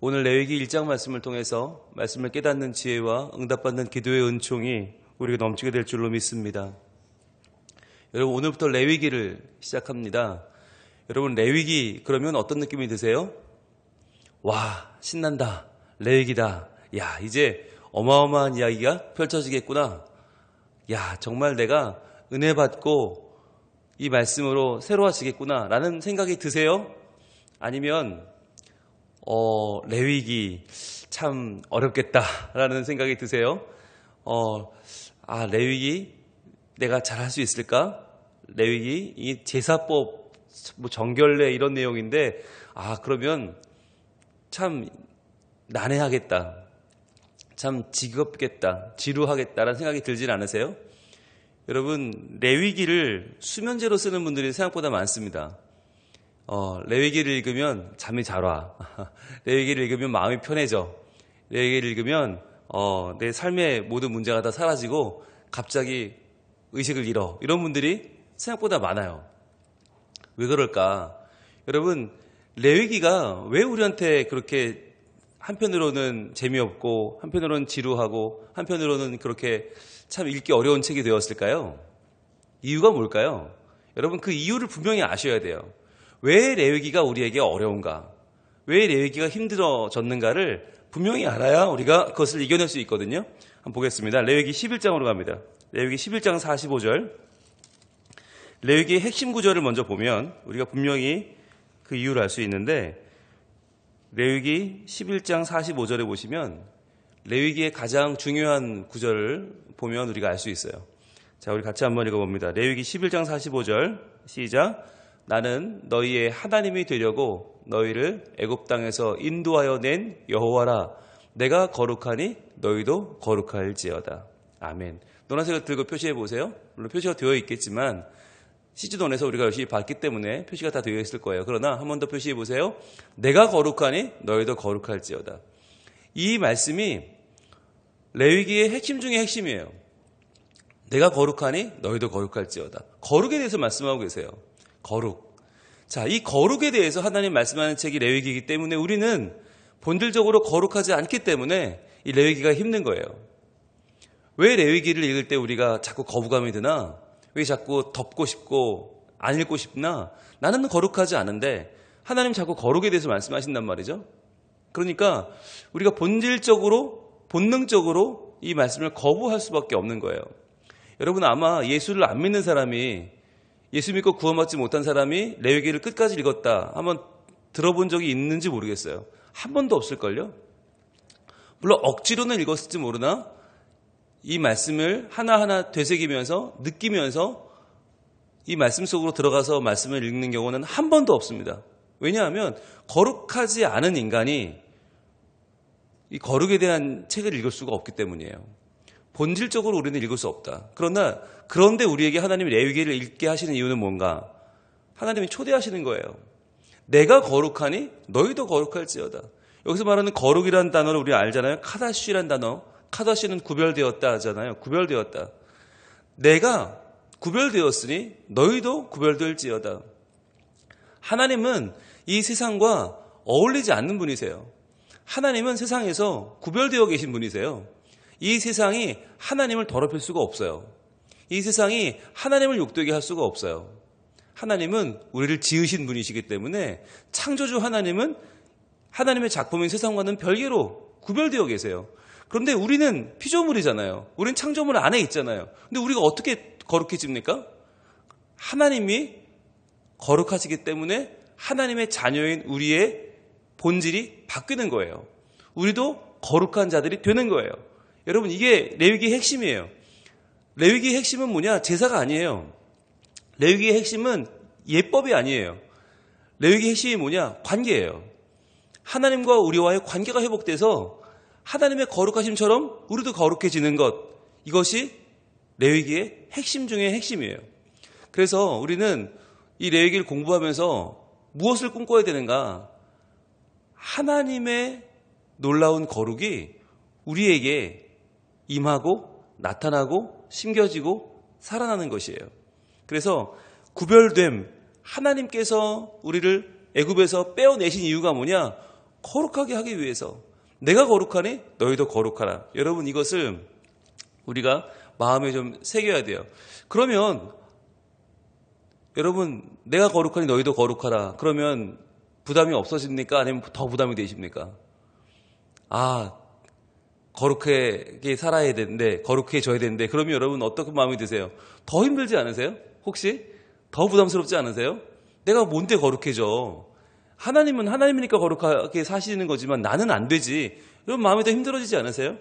오늘 레위기 1장 말씀을 통해서 말씀을 깨닫는 지혜와 응답받는 기도의 은총이 우리에게 넘치게 될 줄로 믿습니다. 여러분, 오늘부터 레위기를 시작합니다. 여러분, 레위기 그러면 어떤 느낌이 드세요? 와, 신난다. 레위기다. 야, 이제 어마어마한 이야기가 펼쳐지겠구나. 야, 정말 내가 은혜 받고 이 말씀으로 새로워지겠구나 라는 생각이 드세요? 아니면 레위기 참 어렵겠다라는 생각이 드세요? 레위기 내가 잘할 수 있을까? 레위기 이 제사법 정결례 이런 내용인데 그러면 참 난해하겠다. 참 지겹겠다. 지루하겠다라는 생각이 들진 않으세요? 여러분, 레위기를 수면제로 쓰는 분들이 생각보다 많습니다. 레위기를 읽으면 잠이 잘 와. 레위기를 읽으면 마음이 편해져. 레위기를 읽으면 내 삶의 모든 문제가 다 사라지고 갑자기 의식을 잃어. 이런 분들이 생각보다 많아요. 왜 그럴까? 여러분, 레위기가 왜 우리한테 그렇게 한편으로는 재미없고 한편으로는 지루하고 한편으로는 그렇게 참 읽기 어려운 책이 되었을까요? 이유가 뭘까요? 여러분, 그 이유를 분명히 아셔야 돼요. 왜 레위기가 우리에게 어려운가? 왜 레위기가 힘들어졌는가를 분명히 알아야 우리가 그것을 이겨낼 수 있거든요. 한번 보겠습니다. 레위기 11장으로 갑니다. 레위기 11장 45절. 레위기의 핵심 구절을 먼저 보면 우리가 분명히 그 이유를 알 수 있는데, 레위기 11장 45절에 보시면 레위기의 가장 중요한 구절을 보면 우리가 알 수 있어요. 자, 우리 같이 한번 읽어봅니다. 레위기 11장 45절 시작. 나는 너희의 하나님이 되려고 너희를 애굽 땅에서 인도하여 낸 여호와라. 내가 거룩하니 너희도 거룩할지어다. 아멘. 노란색을 들고 표시해 보세요. 물론 표시가 되어 있겠지만 시즈돈에서 우리가 열심히 봤기 때문에 표시가 다 되어 있을 거예요. 그러나 한 번 더 표시해 보세요. 내가 거룩하니 너희도 거룩할지어다. 이 말씀이 레위기의 핵심 중에 핵심이에요. 내가 거룩하니 너희도 거룩할지어다. 거룩에 대해서 말씀하고 계세요. 거룩. 자, 이 거룩에 대해서 하나님 말씀하는 책이 레위기이기 때문에 우리는 본질적으로 거룩하지 않기 때문에 이 레위기가 힘든 거예요. 왜 레위기를 읽을 때 우리가 자꾸 거부감이 드나? 왜 자꾸 덮고 싶고 안 읽고 싶나? 나는 거룩하지 않은데 하나님 자꾸 거룩에 대해서 말씀하신단 말이죠. 그러니까 우리가 본질적으로 본능적으로 이 말씀을 거부할 수밖에 없는 거예요. 여러분, 아마 예수를 안 믿는 사람이, 예수 믿고 구원받지 못한 사람이 레위기를 끝까지 읽었다 한번 들어본 적이 있는지 모르겠어요. 한 번도 없을걸요. 물론 억지로는 읽었을지 모르나 이 말씀을 하나하나 되새기면서 느끼면서 이 말씀 속으로 들어가서 말씀을 읽는 경우는 한 번도 없습니다. 왜냐하면 거룩하지 않은 인간이 이 거룩에 대한 책을 읽을 수가 없기 때문이에요. 본질적으로 우리는 읽을 수 없다. 그런데 우리에게 하나님이 레위기를 읽게 하시는 이유는 뭔가? 하나님이 초대하시는 거예요. 내가 거룩하니 너희도 거룩할지어다. 여기서 말하는 거룩이라는 단어를 우리 알잖아요. 카다시라는 단어. 카다시는 구별되었다 하잖아요. 구별되었다. 내가 구별되었으니 너희도 구별될지어다. 하나님은 이 세상과 어울리지 않는 분이세요. 하나님은 세상에서 구별되어 계신 분이세요. 이 세상이 하나님을 더럽힐 수가 없어요. 이 세상이 하나님을 욕되게 할 수가 없어요. 하나님은 우리를 지으신 분이시기 때문에 창조주 하나님은 하나님의 작품인 세상과는 별개로 구별되어 계세요. 그런데 우리는 피조물이잖아요. 우리는 창조물 안에 있잖아요. 근데 우리가 어떻게 거룩해집니까? 하나님이 거룩하시기 때문에 하나님의 자녀인 우리의 본질이 바뀌는 거예요. 우리도 거룩한 자들이 되는 거예요. 여러분, 이게 레위기의 핵심이에요. 레위기의 핵심은 뭐냐? 제사가 아니에요. 레위기의 핵심은 예법이 아니에요. 레위기의 핵심이 뭐냐? 관계예요. 하나님과 우리와의 관계가 회복돼서 하나님의 거룩하심처럼 우리도 거룩해지는 것, 이것이 레위기의 핵심 중에 핵심이에요. 그래서 우리는 이 레위기를 공부하면서 무엇을 꿈꿔야 되는가? 하나님의 놀라운 거룩이 우리에게 임하고 나타나고 심겨지고 살아나는 것이에요. 그래서 구별됨, 하나님께서 우리를 애굽에서 빼어내신 이유가 뭐냐? 거룩하게 하기 위해서. 내가 거룩하니 너희도 거룩하라. 여러분, 이것을 우리가 마음에 좀 새겨야 돼요. 그러면 여러분, 내가 거룩하니 너희도 거룩하라. 그러면 부담이 없어집니까? 아니면 더 부담이 되십니까? 거룩하게 살아야 되는데, 거룩해져야 되는데, 그러면 여러분 어떻게 마음이 드세요? 더 힘들지 않으세요? 혹시? 더 부담스럽지 않으세요? 내가 뭔데 거룩해져? 하나님은 하나님이니까 거룩하게 사시는 거지만 나는 안 되지. 여러분 마음이 더 힘들어지지 않으세요?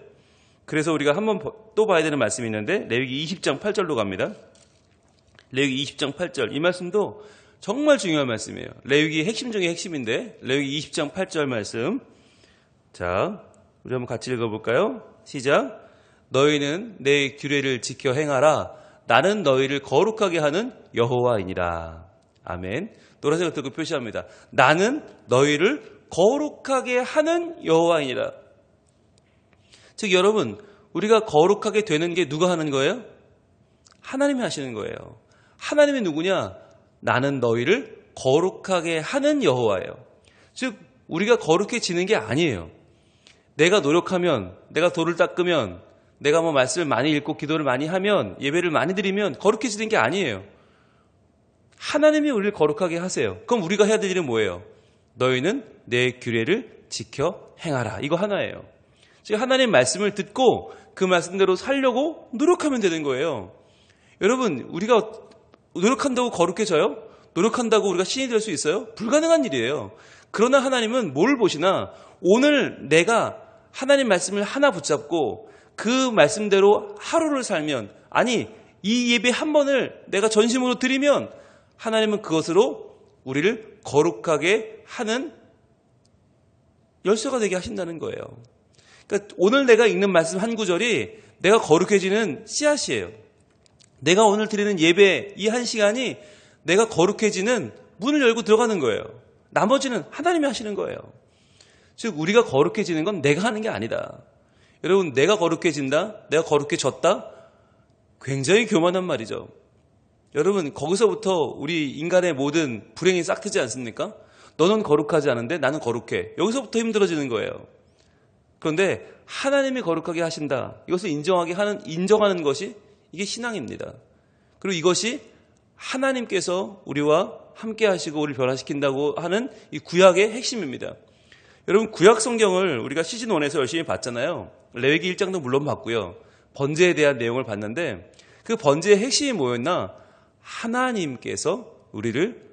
그래서 우리가 한번 또 봐야 되는 말씀이 있는데, 레위기 20장 8절로 갑니다. 레위기 20장 8절. 이 말씀도 정말 중요한 말씀이에요. 레위기의 핵심 중에 핵심인데, 레위기 20장 8절 말씀. 자, 우리 한번 같이 읽어볼까요? 시작. 너희는 내 규례를 지켜 행하라. 나는 너희를 거룩하게 하는 여호와이니라. 아멘. 노란색을 들고 표시합니다. 나는 너희를 거룩하게 하는 여호와이니라. 즉 여러분, 우리가 거룩하게 되는 게 누가 하는 거예요? 하나님이 하시는 거예요. 하나님이 누구냐? 나는 너희를 거룩하게 하는 여호와예요. 즉 우리가 거룩해지는 게 아니에요. 내가 노력하면, 내가 돌을 닦으면, 내가 말씀을 많이 읽고 기도를 많이 하면, 예배를 많이 드리면 거룩해지는 게 아니에요. 하나님이 우리를 거룩하게 하세요. 그럼 우리가 해야 될 일은 뭐예요? 너희는 내 규례를 지켜 행하라. 이거 하나예요. 즉 하나님 말씀을 듣고 그 말씀대로 살려고 노력하면 되는 거예요. 여러분, 우리가 노력한다고 거룩해져요? 노력한다고 우리가 신이 될 수 있어요? 불가능한 일이에요. 그러나 하나님은 뭘 보시나? 오늘 내가 하나님 말씀을 하나 붙잡고 그 말씀대로 하루를 살면, 아니 이 예배 한 번을 내가 전심으로 드리면 하나님은 그것으로 우리를 거룩하게 하는 열쇠가 되게 하신다는 거예요. 그러니까 오늘 내가 읽는 말씀 한 구절이 내가 거룩해지는 씨앗이에요. 내가 오늘 드리는 예배 이 한 시간이 내가 거룩해지는 문을 열고 들어가는 거예요. 나머지는 하나님이 하시는 거예요. 즉 우리가 거룩해지는 건 내가 하는 게 아니다. 여러분, 내가 거룩해진다, 내가 거룩해졌다, 굉장히 교만한 말이죠. 여러분, 거기서부터 우리 인간의 모든 불행이 싹트지 않습니까? 너는 거룩하지 않은데 나는 거룩해. 여기서부터 힘들어지는 거예요. 그런데 하나님이 거룩하게 하신다, 이것을 인정하는 것이 이게 신앙입니다. 그리고 이것이 하나님께서 우리와 함께 하시고 우리를 변화시킨다고 하는 이 구약의 핵심입니다. 여러분, 구약 성경을 우리가 시즌1에서 열심히 봤잖아요. 레위기 1장도 물론 봤고요. 번제에 대한 내용을 봤는데 그 번제의 핵심이 뭐였나? 하나님께서 우리를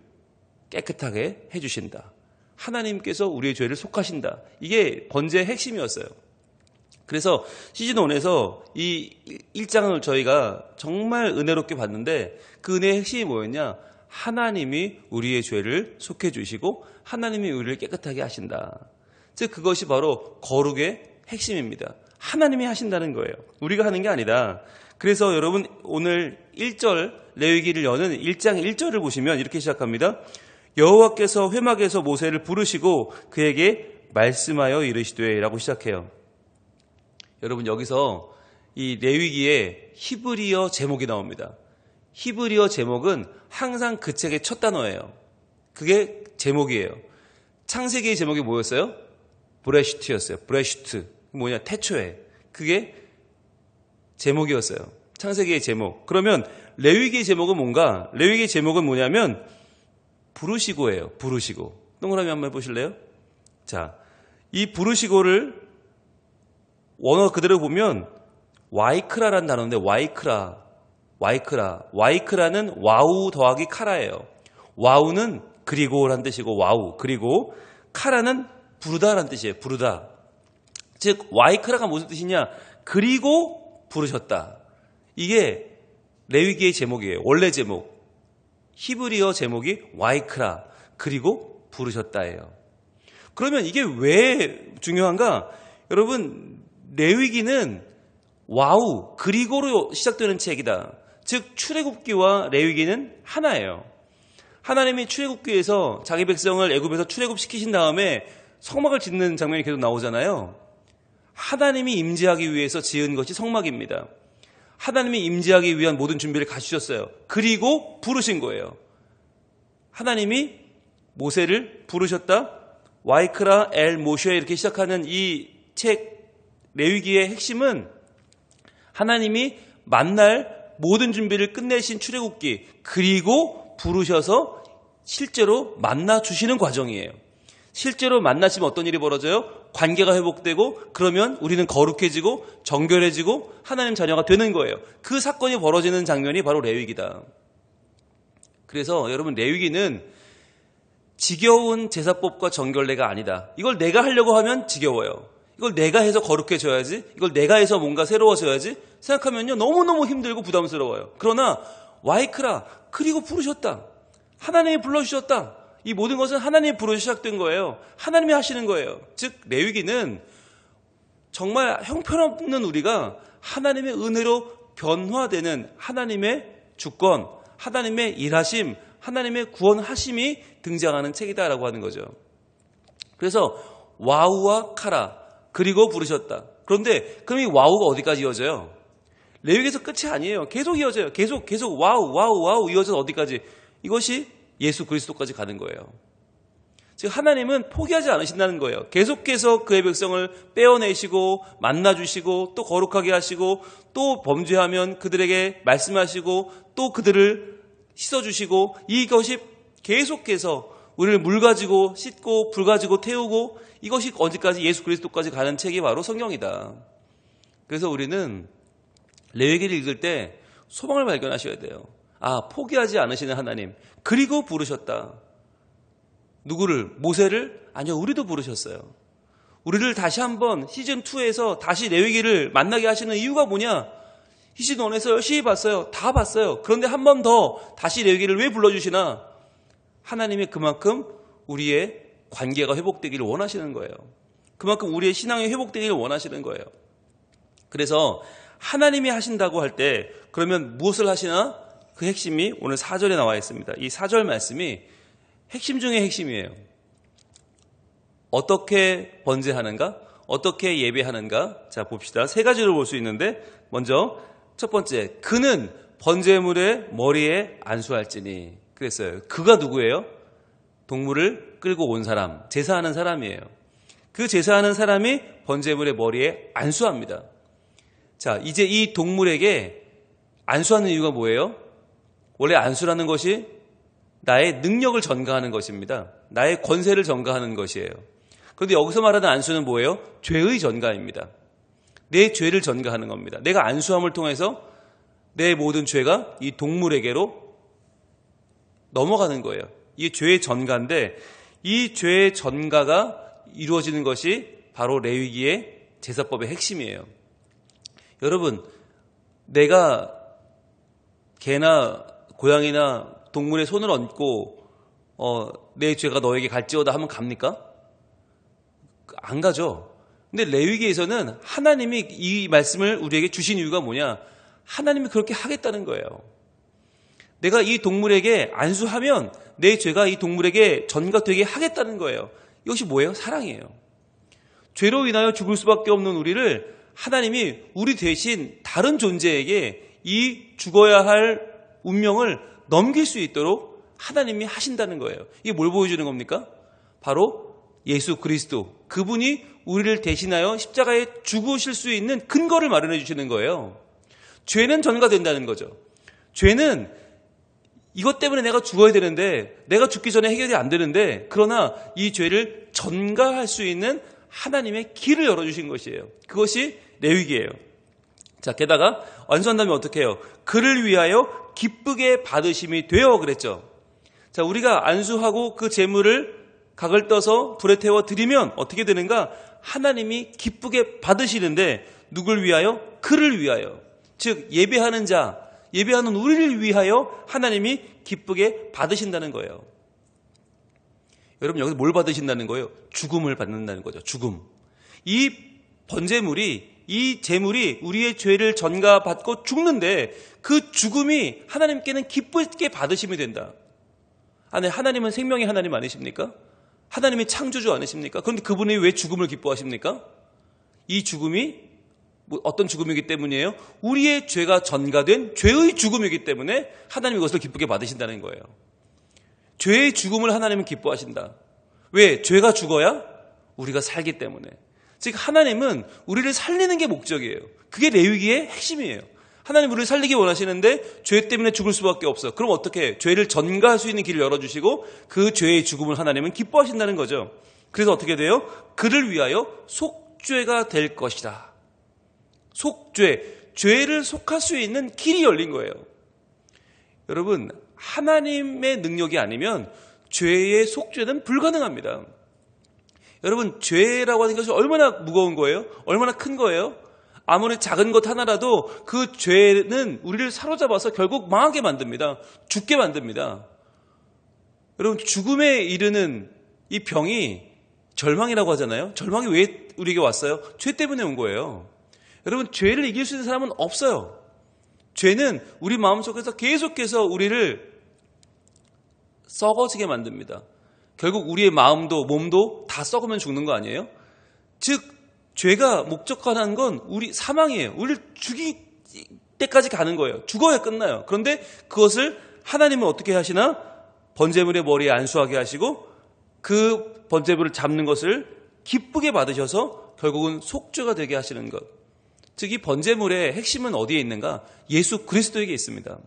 깨끗하게 해주신다. 하나님께서 우리의 죄를 속하신다. 이게 번제의 핵심이었어요. 그래서 시즌1에서 이 1장을 저희가 정말 은혜롭게 봤는데 그 은혜의 핵심이 뭐였냐? 하나님이 우리의 죄를 속해 주시고 하나님이 우리를 깨끗하게 하신다. 즉 그것이 바로 거룩의 핵심입니다. 하나님이 하신다는 거예요. 우리가 하는 게 아니다. 그래서 여러분 오늘 1절 레위기를 여는 1장 1절을 보시면 이렇게 시작합니다. 여호와께서 회막에서 모세를 부르시고 그에게 말씀하여 이르시되 라고 시작해요. 여러분, 여기서 이 레위기에 히브리어 제목이 나옵니다. 히브리어 제목은 항상 그 책의 첫 단어예요. 그게 제목이에요. 창세기의 제목이 뭐였어요? 브레시트였어요. 브레시트. 뭐냐? 태초에. 그게 제목이었어요. 창세기의 제목. 그러면 레위기의 제목은 뭔가? 레위기의 제목은 뭐냐면 부르시고예요. 부르시고. 동그라미 한번 해보실래요? 자, 이 부르시고를 원어 그대로 보면 와이크라라는 단어인데 와이크라는 와우 더하기 카라예요. 와우는 그리고라는 뜻이고 와우, 그리고 카라는 부르다라는 뜻이에요. 부르다. 즉 와이크라가 무슨 뜻이냐? 그리고 부르셨다. 이게 레위기의 제목이에요. 원래 제목. 히브리어 제목이 와이크라, 그리고 부르셨다예요. 그러면 이게 왜 중요한가? 여러분, 레위기는 와우, 그리고로 시작되는 책이다. 즉 출애굽기와 레위기는 하나예요. 하나님이 출애굽기에서 자기 백성을 애굽에서 출애굽시키신 다음에 성막을 짓는 장면이 계속 나오잖아요. 하나님이 임재하기 위해서 지은 것이 성막입니다. 하나님이 임재하기 위한 모든 준비를 갖추셨어요. 그리고 부르신 거예요. 하나님이 모세를 부르셨다. 와이크라 엘 모쉐 이렇게 시작하는 이 책 레위기의 핵심은 하나님이 만날 모든 준비를 끝내신 출애굽기, 그리고 부르셔서 실제로 만나 주시는 과정이에요. 실제로 만나시면 어떤 일이 벌어져요? 관계가 회복되고, 그러면 우리는 거룩해지고 정결해지고 하나님 자녀가 되는 거예요. 그 사건이 벌어지는 장면이 바로 레위기다. 그래서 여러분, 레위기는 지겨운 제사법과 정결례가 아니다. 이걸 내가 하려고 하면 지겨워요. 이걸 내가 해서 거룩해져야지, 이걸 내가 해서 뭔가 새로워져야지 생각하면요, 너무너무 힘들고 부담스러워요. 그러나 와이크라, 그리고 부르셨다. 하나님이 불러주셨다. 이 모든 것은 하나님이 부르셔 시작된 거예요. 하나님이 하시는 거예요. 즉 레위기는 정말 형편없는 우리가 하나님의 은혜로 변화되는 하나님의 주권, 하나님의 일하심, 하나님의 구원하심이 등장하는 책이다라고 하는 거죠. 그래서 와우와 카라, 그리고 부르셨다. 그런데 그럼 이 와우가 어디까지 이어져요? 레위기에서 끝이 아니에요. 계속 이어져요. 계속 와우 이어져서 어디까지? 이것이 예수 그리스도까지 가는 거예요. 즉 하나님은 포기하지 않으신다는 거예요. 계속해서 그의 백성을 빼어내시고 만나주시고 또 거룩하게 하시고 또 범죄하면 그들에게 말씀하시고 또 그들을 씻어주시고, 이것이 계속해서 우리를 물 가지고 씻고 불 가지고 태우고, 이것이 언제까지? 예수 그리스도까지 가는 책이 바로 성경이다. 그래서 우리는 레위기를 읽을 때 소망을 발견하셔야 돼요. 아, 포기하지 않으시는 하나님, 그리고 부르셨다. 누구를? 모세를? 아니요, 우리도 부르셨어요. 우리를 다시 한번 시즌2에서 다시 레위기를 만나게 하시는 이유가 뭐냐? 시즌1에서 열심히 봤어요. 다 봤어요. 그런데 한 번 더 다시 레위기를 왜 불러주시나? 하나님이 그만큼 우리의 관계가 회복되기를 원하시는 거예요. 그만큼 우리의 신앙이 회복되기를 원하시는 거예요. 그래서 하나님이 하신다고 할 때 그러면 무엇을 하시나? 그 핵심이 오늘 4절에 나와 있습니다. 이 4절 말씀이 핵심 중의 핵심이에요. 어떻게 번제하는가? 어떻게 예배하는가? 자, 봅시다. 세 가지로 볼 수 있는데, 먼저 첫 번째, 그는 번제물의 머리에 안수할지니. 그랬어요. 그가 누구예요? 동물을 끌고 온 사람, 제사하는 사람이에요. 그 제사하는 사람이 번제물의 머리에 안수합니다. 자, 이제 이 동물에게 안수하는 이유가 뭐예요? 원래 안수라는 것이 나의 능력을 전가하는 것입니다. 나의 권세를 전가하는 것이에요. 그런데 여기서 말하는 안수는 뭐예요? 죄의 전가입니다. 내 죄를 전가하는 겁니다. 내가 안수함을 통해서 내 모든 죄가 이 동물에게로 넘어가는 거예요. 이게 죄의 전가인데, 이 죄의 전가가 이루어지는 것이 바로 레위기의 제사법의 핵심이에요. 여러분, 내가 개나 고양이나 동물의 손을 얹고 내 죄가 너에게 갈지어다 하면 갑니까? 안 가죠. 근데 레위기에서는 하나님이 이 말씀을 우리에게 주신 이유가 뭐냐? 하나님이 그렇게 하겠다는 거예요. 내가 이 동물에게 안수하면 내 죄가 이 동물에게 전가되게 하겠다는 거예요. 이것이 뭐예요? 사랑이에요. 죄로 인하여 죽을 수밖에 없는 우리를 하나님이 우리 대신 다른 존재에게 이 죽어야 할 운명을 넘길 수 있도록 하나님이 하신다는 거예요. 이게 뭘 보여주는 겁니까? 바로 예수 그리스도, 그분이 우리를 대신하여 십자가에 죽으실 수 있는 근거를 마련해 주시는 거예요. 죄는 전가된다는 거죠. 죄는 이것 때문에 내가 죽어야 되는데, 내가 죽기 전에 해결이 안 되는데, 그러나 이 죄를 전가할 수 있는 하나님의 길을 열어주신 것이에요. 그것이 레위기예요. 자, 게다가 완수한다면 어떻게 해요? 그를 위하여 기쁘게 받으심이 되어 그랬죠. 자, 우리가 안수하고 그 제물을 각을 떠서 불에 태워 드리면 어떻게 되는가? 하나님이 기쁘게 받으시는데, 누굴 위하여? 그를 위하여. 즉 예배하는 자, 예배하는 우리를 위하여 하나님이 기쁘게 받으신다는 거예요. 여러분, 여기서 뭘 받으신다는 거예요? 죽음을 받는다는 거죠. 죽음. 이 번제물이, 이 제물이 우리의 죄를 전가받고 죽는데, 그 죽음이 하나님께는 기쁘게 받으심이 된다. 아니, 하나님은 생명의 하나님 아니십니까? 하나님이 창조주 아니십니까? 그런데 그분이 왜 죽음을 기뻐하십니까? 이 죽음이 어떤 죽음이기 때문이에요? 우리의 죄가 전가된 죄의 죽음이기 때문에 하나님이 그것을 기쁘게 받으신다는 거예요. 죄의 죽음을 하나님은 기뻐하신다. 왜? 죄가 죽어야 우리가 살기 때문에. 즉 하나님은 우리를 살리는 게 목적이에요. 그게 레위기의 핵심이에요. 하나님 우리를 살리기 원하시는데 죄 때문에 죽을 수밖에 없어. 그럼 어떻게 해요? 죄를 전가할 수 있는 길을 열어주시고 그 죄의 죽음을 하나님은 기뻐하신다는 거죠. 그래서 어떻게 돼요? 그를 위하여 속죄가 될 것이다. 속죄, 죄를 속할 수 있는 길이 열린 거예요. 여러분, 하나님의 능력이 아니면 죄의 속죄는 불가능합니다. 여러분, 죄라고 하는 것이 얼마나 무거운 거예요? 얼마나 큰 거예요? 아무리 작은 것 하나라도 그 죄는 우리를 사로잡아서 결국 망하게 만듭니다. 죽게 만듭니다. 여러분, 죽음에 이르는 이 병이 절망이라고 하잖아요. 절망이 왜 우리에게 왔어요? 죄 때문에 온 거예요. 여러분, 죄를 이길 수 있는 사람은 없어요. 죄는 우리 마음속에서 계속해서 우리를 썩어지게 만듭니다. 결국 우리의 마음도 몸도 다 썩으면 죽는 거 아니에요? 즉 죄가 목적화하는 건 우리 사망이에요. 우리를 죽일 때까지 가는 거예요. 죽어야 끝나요. 그런데 그것을 하나님은 어떻게 하시나? 번제물의 머리에 안수하게 하시고 그 번제물을 잡는 것을 기쁘게 받으셔서 결국은 속죄가 되게 하시는 것. 즉 이 번제물의 핵심은 어디에 있는가? 예수 그리스도에게 있습니다.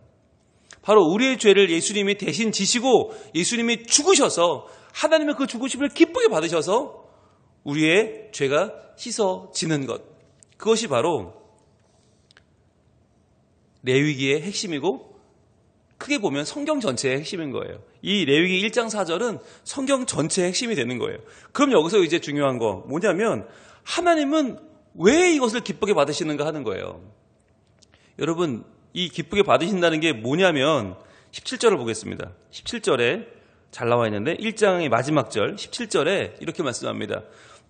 바로 우리의 죄를 예수님이 대신 지시고 예수님이 죽으셔서 하나님의 그 죽으심을 기쁘게 받으셔서 우리의 죄가 씻어지는 것. 그것이 바로 레위기의 핵심이고 크게 보면 성경 전체의 핵심인 거예요. 이 레위기 1장 4절은 성경 전체의 핵심이 되는 거예요. 그럼 여기서 이제 중요한 거 뭐냐면 하나님은 왜 이것을 기쁘게 받으시는가 하는 거예요. 여러분, 이 기쁘게 받으신다는 게 뭐냐면 17절을 보겠습니다. 17절에 잘 나와 있는데 1장의 마지막 절 17절에 이렇게 말씀합니다.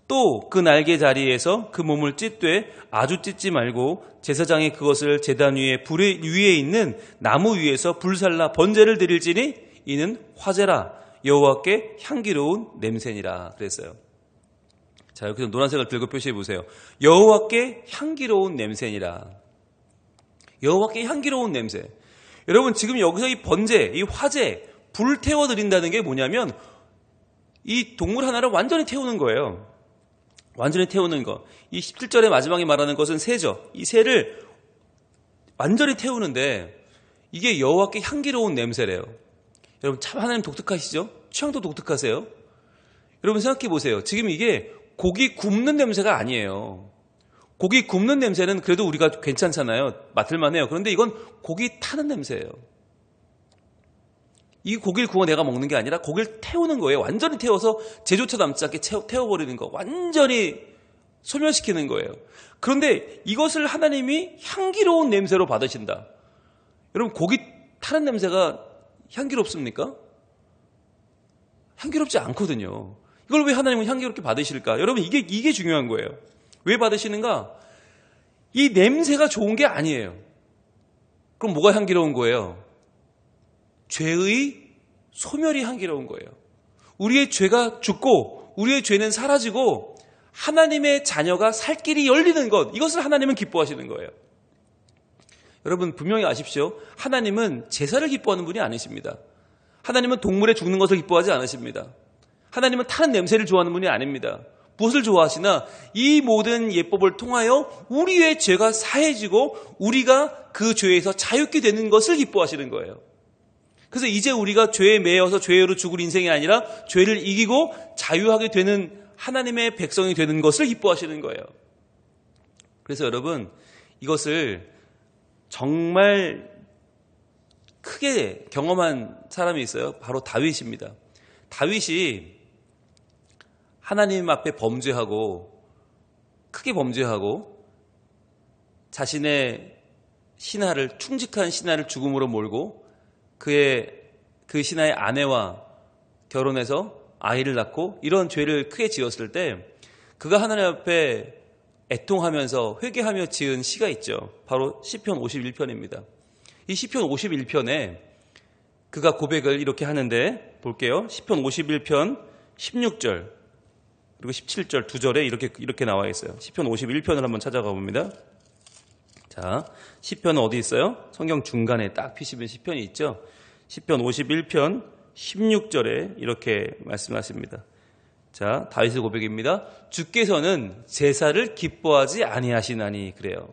또 그 날개 자리에서 그 몸을 찢되 아주 찢지 말고 제사장이 그것을 제단 위에 불 위에 있는 나무 위에서 불살라 번제를 드릴지니 이는 화제라 여호와께 향기로운 냄새니라 그랬어요. 자, 여기서 노란색을 들고 표시해 보세요. 여호와께 향기로운 냄새니라. 여호와께 향기로운 냄새. 여러분, 지금 여기서 이 번제, 이 화제, 불 태워 드린다는 게 뭐냐면 이 동물 하나를 완전히 태우는 거예요. 완전히 태우는 거. 이 17절의 마지막에 말하는 것은 새죠. 이 새를 완전히 태우는데 이게 여호와께 향기로운 냄새래요. 여러분, 참 하나님 독특하시죠? 취향도 독특하세요? 여러분 생각해 보세요. 지금 이게 고기 굽는 냄새가 아니에요. 고기 굽는 냄새는 그래도 우리가 괜찮잖아요. 맡을만 해요. 그런데 이건 고기 타는 냄새예요. 이 고기를 구워 내가 먹는 게 아니라 고기를 태우는 거예요. 완전히 태워서 제조차 남지 않게 태워버리는 거. 완전히 소멸시키는 거예요. 그런데 이것을 하나님이 향기로운 냄새로 받으신다. 여러분, 고기 타는 냄새가 향기롭습니까? 향기롭지 않거든요. 이걸 왜 하나님은 향기롭게 받으실까? 여러분, 이게 중요한 거예요. 왜 받으시는가? 이 냄새가 좋은 게 아니에요. 그럼 뭐가 향기로운 거예요? 죄의 소멸이 향기로운 거예요. 우리의 죄가 죽고 우리의 죄는 사라지고 하나님의 자녀가 살 길이 열리는 것, 이것을 하나님은 기뻐하시는 거예요. 여러분 분명히 아십시오. 하나님은 제사를 기뻐하는 분이 아니십니다. 하나님은 동물의 죽는 것을 기뻐하지 않으십니다. 하나님은 타는 냄새를 좋아하는 분이 아닙니다. 무엇을 좋아하시나? 이 모든 예법을 통하여 우리의 죄가 사해지고 우리가 그 죄에서 자유케 되는 것을 기뻐하시는 거예요. 그래서 이제 우리가 죄에 매여서 죄로 죽을 인생이 아니라 죄를 이기고 자유하게 되는 하나님의 백성이 되는 것을 기뻐하시는 거예요. 그래서 여러분, 이것을 정말 크게 경험한 사람이 있어요. 바로 다윗입니다. 다윗이 하나님 앞에 범죄하고 크게 범죄하고 자신의 신하를, 충직한 신하를 죽음으로 몰고 그 신하의 아내와 결혼해서 아이를 낳고 이런 죄를 크게 지었을 때 그가 하나님 앞에 애통하면서 회개하며 지은 시가 있죠. 바로 시편 51편입니다. 이 시편 51편에 그가 고백을 이렇게 하는데 볼게요. 시편 51편 16절 그리고 17절 두 절에 이렇게 나와 있어요. 시편 51편을 한번 찾아가 봅니다. 자, 시편은 어디 있어요? 성경 중간에 딱 피시면 시편이 있죠. 시편 51편 16절에 이렇게 말씀하십니다. 자, 다윗의 고백입니다. 주께서는 제사를 기뻐하지 아니하시나니. 그래요.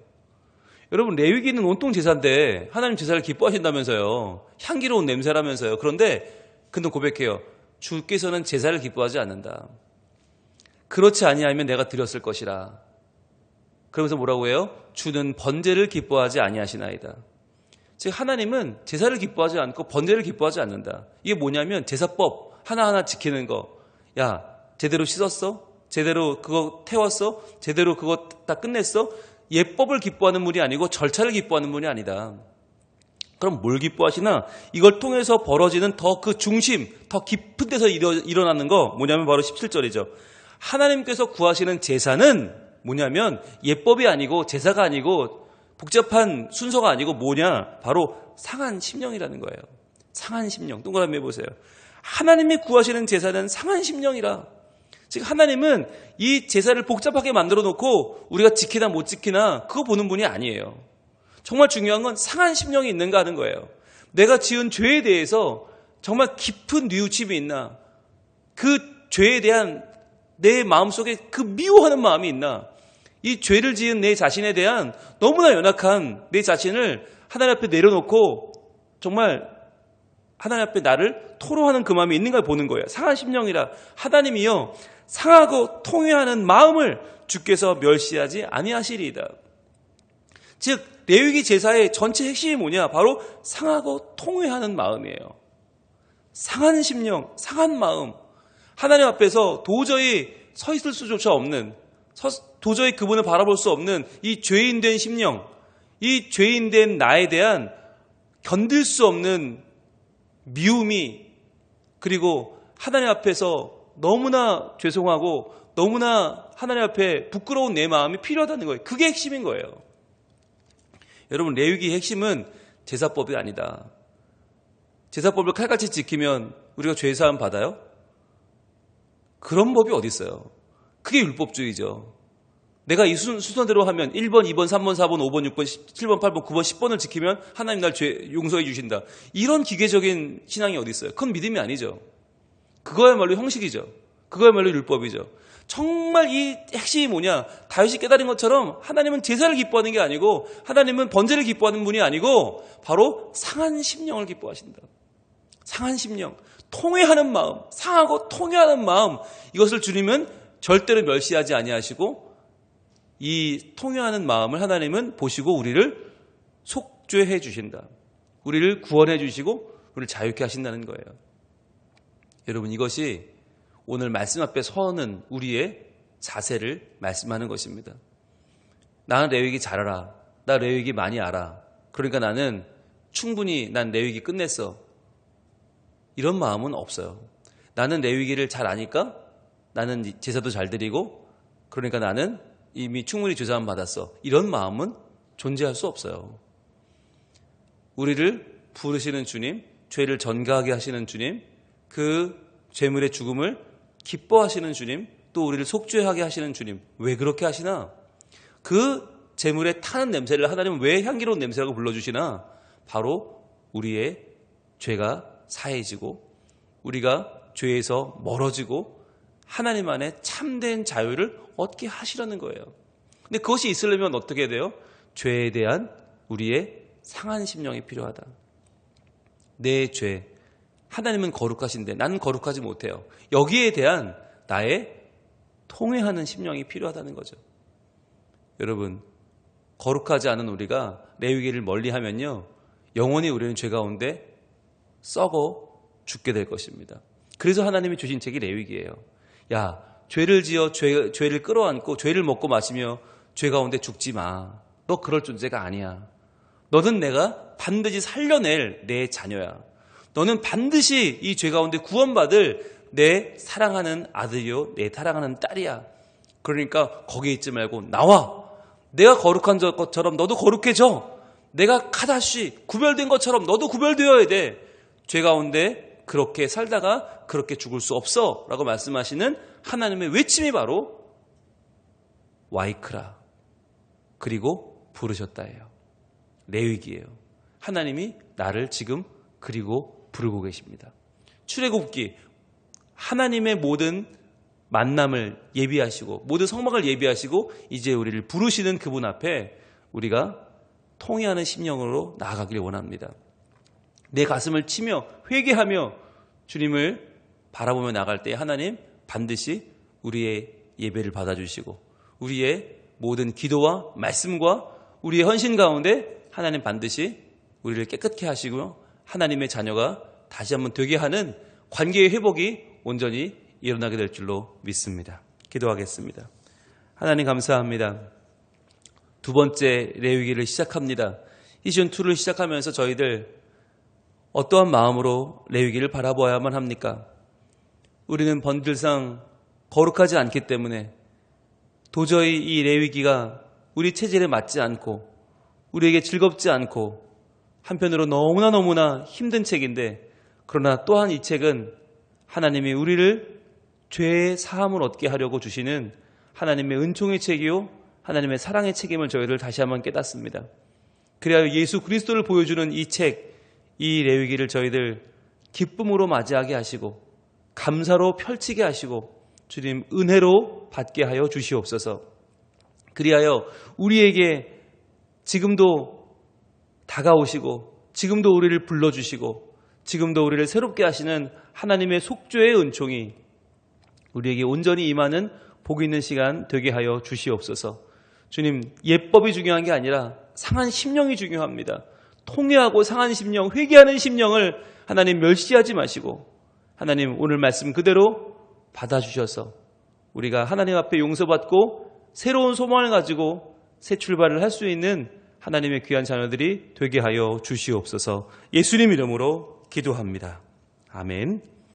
여러분, 레위기는 온통 제사인데 하나님 제사를 기뻐하신다면서요. 향기로운 냄새라면서요. 그런데 그는 고백해요. 주께서는 제사를 기뻐하지 않는다. 그렇지 아니하면 내가 드렸을 것이라. 그러면서 뭐라고 해요? 주는 번제를 기뻐하지 아니하시나이다. 즉 하나님은 제사를 기뻐하지 않고 번제를 기뻐하지 않는다. 이게 뭐냐면 제사법 하나하나 지키는 거. 야, 제대로 씻었어? 제대로 그거 태웠어? 제대로 그거 다 끝냈어? 예법을 기뻐하는 분이 아니고 절차를 기뻐하는 분이 아니다. 그럼 뭘 기뻐하시나? 이걸 통해서 벌어지는 더 그 중심, 더 깊은 데서 일어나는 거 뭐냐면 바로 17절이죠. 하나님께서 구하시는 제사는 뭐냐면 예법이 아니고 제사가 아니고 복잡한 순서가 아니고 뭐냐? 바로 상한 심령이라는 거예요. 상한 심령. 동그라미 해보세요. 하나님이 구하시는 제사는 상한 심령이라. 즉 하나님은 이 제사를 복잡하게 만들어 놓고 우리가 지키나 못 지키나 그거 보는 분이 아니에요. 정말 중요한 건 상한 심령이 있는가 하는 거예요. 내가 지은 죄에 대해서 정말 깊은 뉘우침이 있나? 그 죄에 대한 내 마음속에 그 미워하는 마음이 있나? 이 죄를 지은 내 자신에 대한 너무나 연약한 내 자신을 하나님 앞에 내려놓고 정말 하나님 앞에 나를 토로하는 그 마음이 있는가 보는 거예요. 상한 심령이라. 하나님이요 상하고 통회하는 마음을 주께서 멸시하지 아니하시리이다. 즉 레위기 제사의 전체 핵심이 뭐냐? 바로 상하고 통회하는 마음이에요. 상한 심령, 상한 마음. 하나님 앞에서 도저히 서 있을 수조차 없는, 도저히 그분을 바라볼 수 없는 이 죄인된 심령, 이 죄인된 나에 대한 견딜 수 없는 미움이, 그리고 하나님 앞에서 너무나 죄송하고 너무나 하나님 앞에 부끄러운 내 마음이 필요하다는 거예요. 그게 핵심인 거예요. 여러분, 레위기의 핵심은 제사법이 아니다. 제사법을 칼같이 지키면 우리가 죄사함 받아요? 그런 법이 어디 있어요? 그게 율법주의죠. 내가 이 순서대로 하면 1번, 2번, 3번, 4번, 5번, 6번, 7번, 8번, 9번, 10번을 지키면 하나님 날 죄 용서해 주신다. 이런 기계적인 신앙이 어디 있어요? 그건 믿음이 아니죠. 그거야말로 형식이죠. 그거야말로 율법이죠. 정말 이 핵심이 뭐냐? 다윗이 깨달은 것처럼 하나님은 제사를 기뻐하는 게 아니고 하나님은 번제를 기뻐하는 분이 아니고 바로 상한 심령을 기뻐하신다. 상한 심령, 통회하는 마음, 상하고 통회하는 마음, 이것을 주님은 절대로 멸시하지 아니하시고 이 통회하는 마음을 하나님은 보시고 우리를 속죄해 주신다. 우리를 구원해 주시고 우리를 자유케 하신다는 거예요. 여러분, 이것이 오늘 말씀 앞에 서는 우리의 자세를 말씀하는 것입니다. 나는 레위기 잘 알아. 나 레위기 많이 알아. 그러니까 나는 충분히 난 레위기 끝냈어. 이런 마음은 없어요. 나는 레위기를 잘 아니까 나는 제사도 잘 드리고 그러니까 나는 이미 충분히 죄사함 받았어. 이런 마음은 존재할 수 없어요. 우리를 부르시는 주님, 죄를 전가하게 하시는 주님, 그 죄물의 죽음을 기뻐하시는 주님, 또 우리를 속죄하게 하시는 주님. 왜 그렇게 하시나? 그 죄물에 타는 냄새를 하나님은 왜 향기로운 냄새라고 불러주시나? 바로 우리의 죄가 사해지고 우리가 죄에서 멀어지고 하나님 안에 참된 자유를 얻게 하시라는 거예요. 근데 그것이 있으려면 어떻게 해야 돼요? 죄에 대한 우리의 상한 심령이 필요하다. 내 죄, 하나님은 거룩하신데 나는 거룩하지 못해요. 여기에 대한 나의 통회하는 심령이 필요하다는 거죠. 여러분, 거룩하지 않은 우리가 레위기를 멀리하면요, 영원히 우리는 죄 가운데 썩어 죽게 될 것입니다. 그래서 하나님이 주신 책이 레위기예요. 야, 죄를 지어 죄를 끌어안고 죄를 먹고 마시며 죄 가운데 죽지 마. 너 그럴 존재가 아니야. 너는 내가 반드시 살려낼 내 자녀야. 너는 반드시 이 죄 가운데 구원받을 내 사랑하는 아들이요, 내 사랑하는 딸이야. 그러니까 거기에 있지 말고 나와. 내가 거룩한 것처럼 너도 거룩해져. 내가 카다시 구별된 것처럼 너도 구별되어야 돼. 죄 가운데 그렇게 살다가 그렇게 죽을 수 없어 라고 말씀하시는 하나님의 외침이 바로 와이크라, 그리고 부르셨다예요. 레위기예요. 하나님이 나를 지금 그리고 부르고 계십니다. 출애굽기, 하나님의 모든 만남을 예비하시고 모든 성막을 예비하시고 이제 우리를 부르시는 그분 앞에 우리가 통회하는 심령으로 나아가길 원합니다. 내 가슴을 치며 회개하며 주님을 바라보며 나갈 때 하나님 반드시 우리의 예배를 받아주시고 우리의 모든 기도와 말씀과 우리의 헌신 가운데 하나님 반드시 우리를 깨끗게 하시고 하나님의 자녀가 다시 한번 되게 하는 관계의 회복이 온전히 일어나게 될 줄로 믿습니다. 기도하겠습니다. 하나님 감사합니다. 두 번째 레위기를 시작합니다. 시즌2를 시작하면서 저희들 어떠한 마음으로 레위기를 바라보아야만 합니까? 우리는 번들상 거룩하지 않기 때문에 도저히 이 레위기가 우리 체질에 맞지 않고 우리에게 즐겁지 않고 한편으로 너무나 힘든 책인데 그러나 또한 이 책은 하나님이 우리를 죄의 사함을 얻게 하려고 주시는 하나님의 은총의 책이요 하나님의 사랑의 책임을 저희들 다시 한번 깨닫습니다. 그래야 예수 그리스도를 보여주는 이 책, 이 레위기를 저희들 기쁨으로 맞이하게 하시고 감사로 펼치게 하시고 주님 은혜로 받게 하여 주시옵소서. 그리하여 우리에게 지금도 다가오시고 지금도 우리를 불러주시고 지금도 우리를 새롭게 하시는 하나님의 속죄의 은총이 우리에게 온전히 임하는 복 있는 시간 되게 하여 주시옵소서. 주님, 예법이 중요한 게 아니라 상한 심령이 중요합니다. 통회하고 상한 심령, 회개하는 심령을 하나님 멸시하지 마시고 하나님 오늘 말씀 그대로 받아주셔서 우리가 하나님 앞에 용서받고 새로운 소망을 가지고 새 출발을 할 수 있는 하나님의 귀한 자녀들이 되게 하여 주시옵소서. 예수님 이름으로 기도합니다. 아멘.